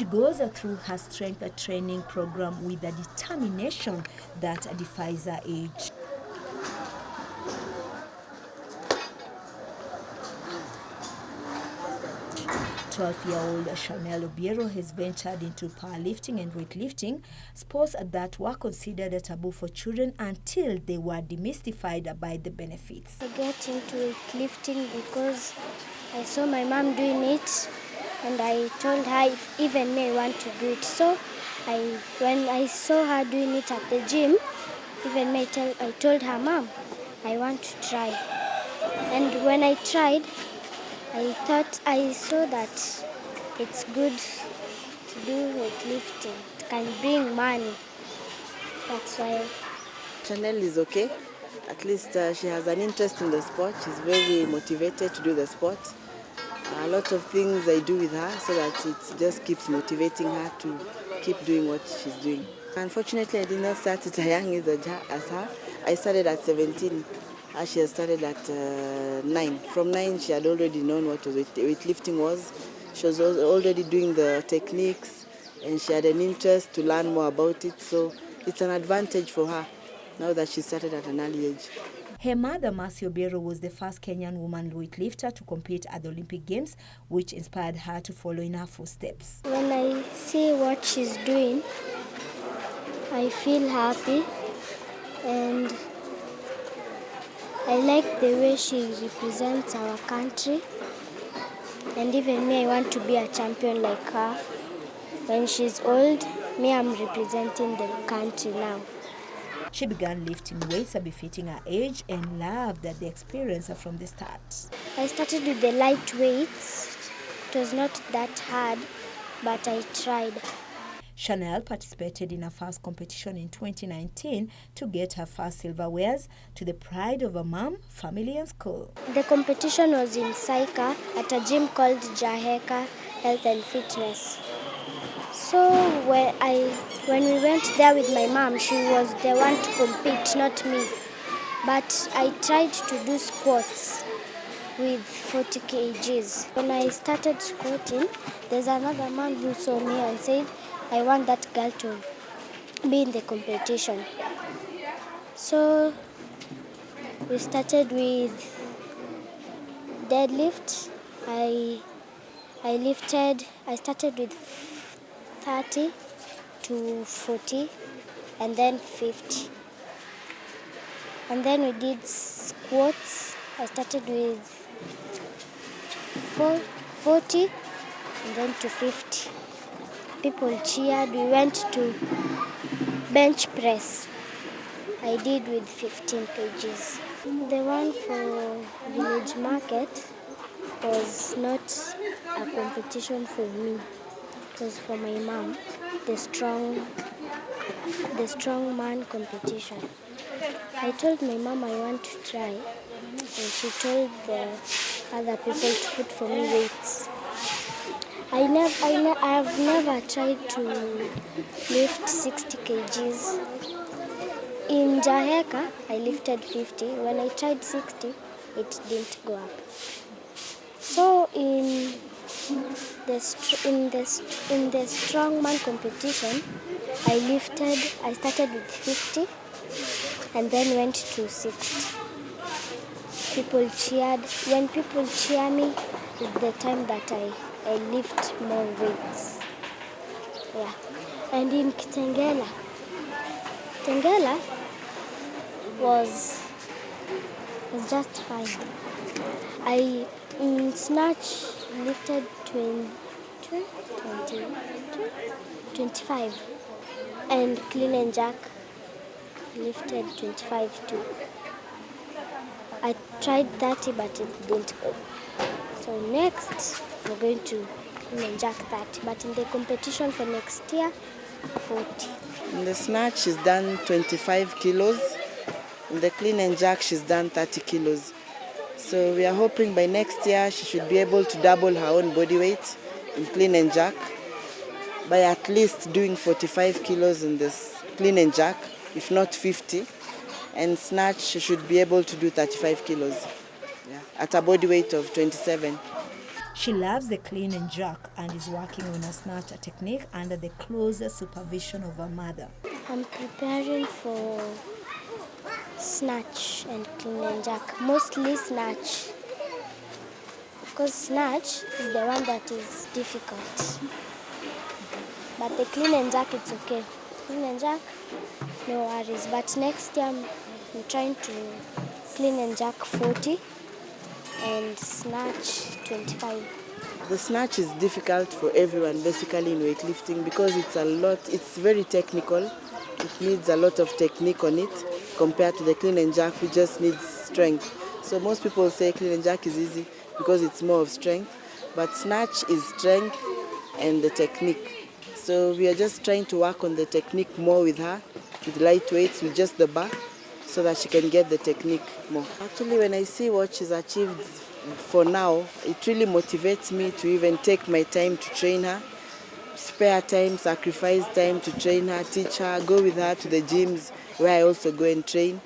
She goes through her strength training program with a determination that defies her age. 12-year-old Chanel Obiero has ventured into powerlifting and weightlifting, sports that were considered a taboo for children until they were demystified by the benefits. I got into weightlifting because I saw my mom doing it, and I told her if even me I want to do it. So when I saw her doing it at the gym, even me I told her, Mom, I want to try. And when I tried, I saw that it's good to do weightlifting. It can bring money. That's why. Chanel is okay. At least she has an interest in the sport. She's very motivated to do the sport. A lot of things I do with her so that it just keeps motivating her to keep doing what she's doing. Unfortunately, I did not start at a young age as her. I started at 17. She had started at 9. From 9, she had already known what weightlifting was. She was already doing the techniques, and she had an interest to learn more about it. So it's an advantage for her now that she started at an early age. Her mother, Mercy Obiero, was the first Kenyan woman weightlifter to compete at the Olympic Games, which inspired her to follow in her footsteps. When I see what she's doing, I feel happy, and I like the way she represents our country, and even me, I want to be a champion like her. When she's old, me, I'm representing the country now. She began lifting weights befitting her age and loved the experience from the start. I started with the light weights. It was not that hard, but I tried. Chanel participated in her first competition in 2019 to get her first silverwares, to the pride of her mom, family and school. The competition was in Saika at a gym called Jaheka Health and Fitness. So when we went there with my mom, she was the one to compete, not me. But I tried to do squats with 40 kgs. When I started squatting, there's another man who saw me and said, I want that girl to be in the competition. So we started with deadlift. I started with 30 to 40 and then 50. And then we did squats. I started with 40 and then to 50. People cheered. We went to bench press. I did with 15 kgs. The one for village market was not a competition for me. It was for my mom, the strong man competition. I told my mom I want to try, and she told the other people to put for me weights. I have never tried to lift 60 kgs. In Jaheka, I lifted 50. When I tried 60, it didn't go up. So in the strongman competition, I started with 50 and then went to 60. People cheered. When people cheer me, it's the time that I lift more weights. Yeah. And in Kitengela was just fine. I in snatch lifted 25, and clean and jerk lifted 25 too. I tried 30, but it didn't go. So next, we're going to clean and jerk 30, but in the competition for next year, 40. In the snatch, she's done 25 kilos. In the clean and jerk, she's done 30 kilos. So we are hoping by next year she should be able to double her own body weight in clean and jerk by at least doing 45 kilos in this clean and jerk, if not 50. And snatch, she should be able to do 35 kilos at a body weight of 27. She loves the clean and jerk and is working on a snatch technique under the close supervision of her mother. I'm preparing for snatch and clean and jerk, mostly snatch. Because snatch is the one that is difficult. But the clean and jerk, it's okay. Clean and jerk, no worries. But next year, I'm trying to clean and jerk 40 and snatch 25. The snatch is difficult for everyone basically in weightlifting because it's very technical. It needs a lot of technique on it compared to the clean and jerk, which just needs strength. So most people say clean and jerk is easy because it's more of strength, but snatch is strength and the technique. So we are just trying to work on the technique more with her, with light weights, with just the bar, so that she can get the technique more. Actually, when I see what she's achieved for now, it really motivates me to even take my time to train her, spare time, sacrifice time to train her, teach her, go with her to the gyms where I also go and train.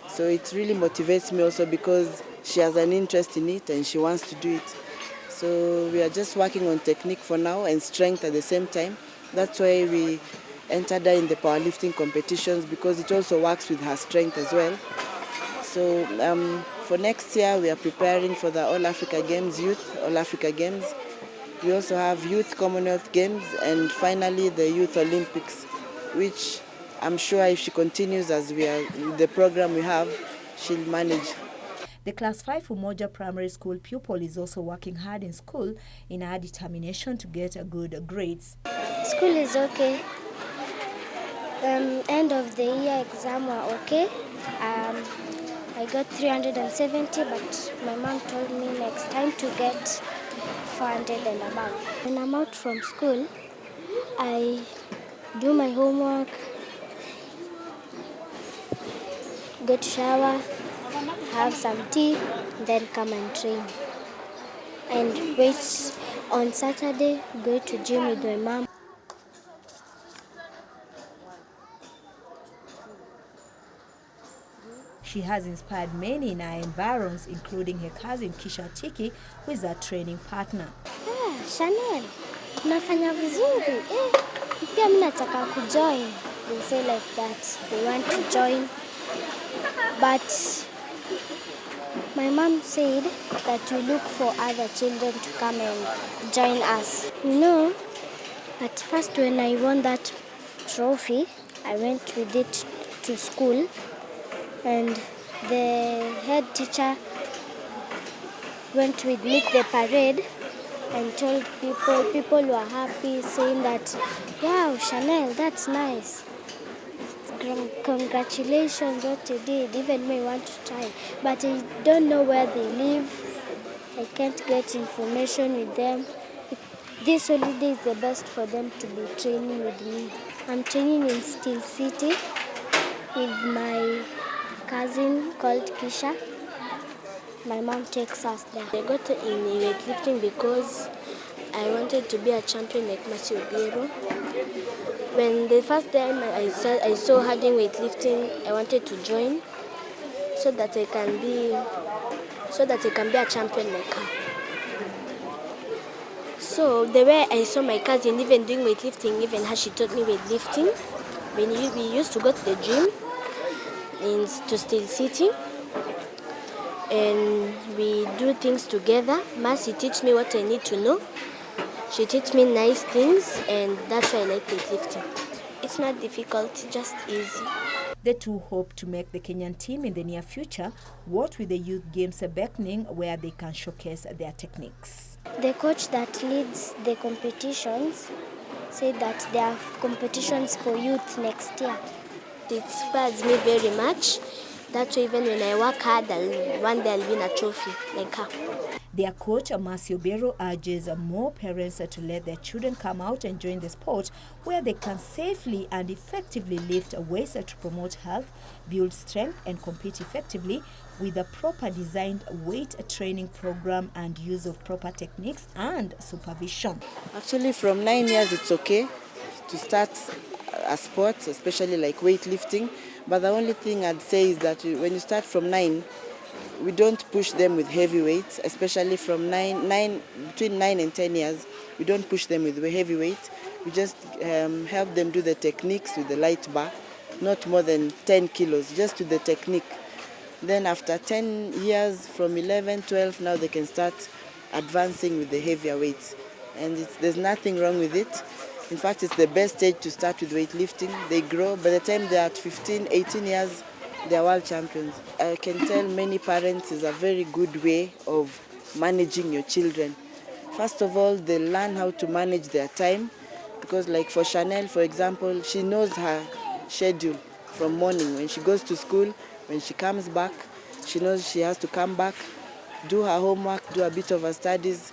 So it really motivates me also because she has an interest in it and she wants to do it. So we are just working on technique for now and strength at the same time. That's why we entered her in the powerlifting competitions because it also works with her strength as well. So for next year, we are preparing for the All Africa Games, Youth All Africa Games. We also have Youth Commonwealth Games and finally the Youth Olympics, which I'm sure if she continues as the program we have, she'll manage. The Class 5 Umoja Primary School pupil is also working hard in school in her determination to get good grades. School is okay. End of the year exam were okay. I got 370, but my mom told me next time to get 400 and above. When I'm out from school, I do my homework, go to shower, have some tea, then come and train. And wait on Saturday, go to gym with my mom. She has inspired many in her environs, including her cousin Kisha Tiki, who is her training partner. Chanel, unafanya vizuri. Pia mimi nataka kujoin. They say like that. They want to join. But my mom said that we look for other children to come and join us. At first when I won that trophy, I went with it to school. And the head teacher went with me to the parade and told people were happy, saying that, wow, Chanel, that's nice. Congratulations what you did, even me want to try. But I don't know where they live. I can't get information with them. This holiday is the best for them to be training with me. I'm training in Steel City with my cousin called Kisha. My mom takes us there. I got in weightlifting because I wanted to be a champion like Mercy Obiero. When the first time I saw her doing weightlifting, I wanted to join so that I can be a champion like her. So the way I saw my cousin even doing weightlifting, even her, she taught me weightlifting. When we used to go to the gym to Steel City, and we do things together. Mercy teach me what I need to know. She teach me nice things, and that's why I like weightlifting. It's not difficult, just easy. The two hope to make the Kenyan team in the near future, what with the youth games beckoning where they can showcase their techniques. The coach that leads the competitions said that there are competitions for youth next year. It inspires me very much. That's why even when I work hard, one day I'll win a trophy like her. Their coach, Mercy Obiero, urges more parents to let their children come out and join the sport where they can safely and effectively lift weights to promote health, build strength and compete effectively with a proper designed weight training program and use of proper techniques and supervision. Actually, from 9 years, it's okay to start a sport, especially like weightlifting. But the only thing I'd say is that when you start from 9, we don't push them with heavy weights, especially from between 9 and 10 years. We don't push them with heavy weight. We just help them do the techniques with the light bar, not more than 10 kilos, just to the technique. Then after 10 years, from 11, 12, now they can start advancing with the heavier weights. And there's nothing wrong with it. In fact, it's the best stage to start with weightlifting. They grow. By the time they're at 15, 18 years, they're world champions. I can tell many parents it's a very good way of managing your children. First of all, they learn how to manage their time, because like for Chanel, for example, she knows her schedule from morning. When she goes to school, when she comes back, she knows she has to come back, do her homework, do a bit of her studies,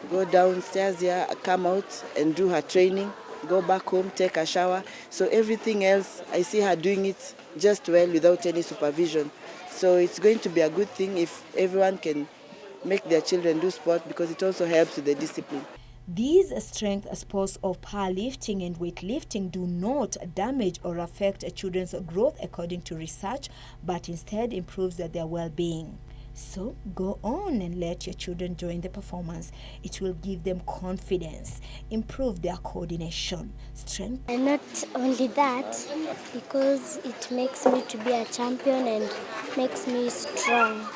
go downstairs here, come out and do her training, go back home, take a shower. So everything else, I see her doing it just well without any supervision. So it's going to be a good thing if everyone can make their children do sport, because it also helps with the discipline. These strength sports of powerlifting and weightlifting do not damage or affect children's growth according to research, but instead improves their well-being. So go on and let your children join the performance. It will give them confidence, improve their coordination, strength. And not only that, because it makes me to be a champion and makes me strong.